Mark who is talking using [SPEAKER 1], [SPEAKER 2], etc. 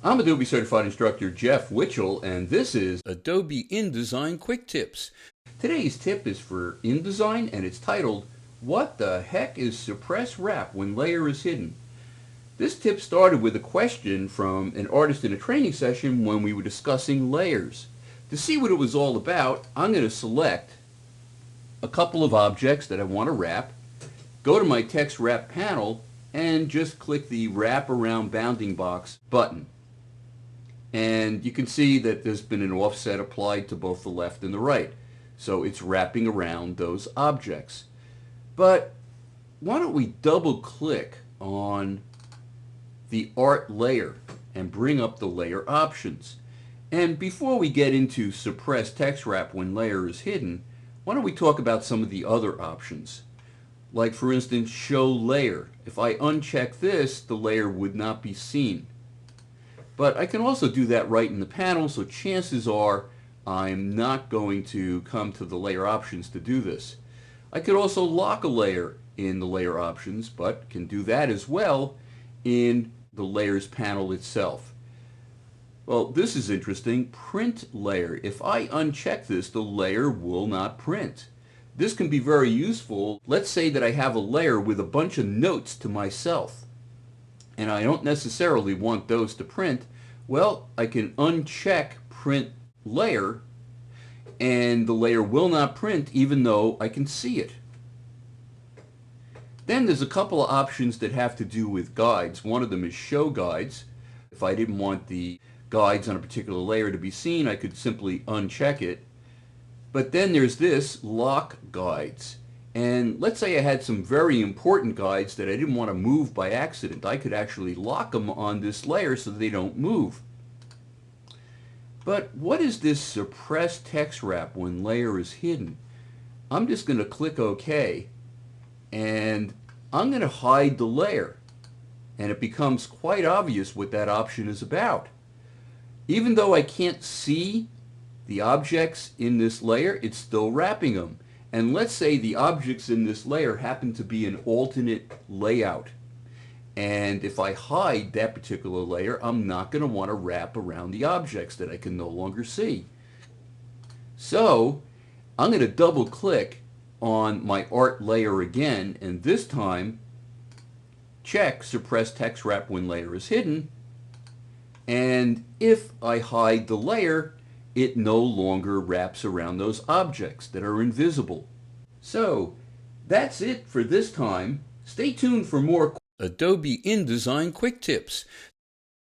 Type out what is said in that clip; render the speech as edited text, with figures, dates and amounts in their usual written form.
[SPEAKER 1] I'm Adobe Certified Instructor Jeff Witchel, and this is Adobe InDesign Quick Tips. Today's tip is for InDesign, and it's titled, What the heck is suppress wrap when layer is hidden? This tip started with a question from an artist in a training session when we were discussing layers. To see what it was all about, I'm going to select a couple of objects that I want to wrap, go to my text wrap panel, and just click the Wrap Around Bounding Box button. And you can see that there's been an offset applied to both the left and the right. So it's wrapping around those objects. But why don't we double click on the art layer and bring up the layer options. And before we get into suppress text wrap when layer is hidden, why don't we talk about some of the other options? Like for instance, show layer. If I uncheck this, the layer would not be seen. But I can also do that right in the panel, so chances are I'm not going to come to the layer options to do this. I could also lock a layer in the layer options, but can do that as well in the layers panel itself. Well, this is interesting. Print layer. If I uncheck this, the layer will not print. This can be very useful. Let's say that I have a layer with a bunch of notes to myself, and I don't necessarily want those to print. Well, I can uncheck print layer, and the layer will not print even though I can see it. Then there's a couple of options that have to do with guides. One of them is show guides. If I didn't want the guides on a particular layer to be seen, I could simply uncheck it. But then there's this, lock guides. And let's say I had some very important guides that I didn't want to move by accident. I could actually lock them on this layer so they don't move. But what is this suppress text wrap when layer is hidden? I'm just going to click OK, and I'm going to hide the layer. And it becomes quite obvious what that option is about. Even though I can't see the objects in this layer, it's still wrapping them. And let's say the objects in this layer happen to be an alternate layout. And if I hide that particular layer, I'm not going to want to wrap around the objects that I can no longer see. So I'm going to double click on my art layer again, and this time check suppress text wrap when layer is hidden. And if I hide the layer, it no longer wraps around those objects that are invisible. So that's it for this time. Stay tuned for more Adobe InDesign Quick Tips.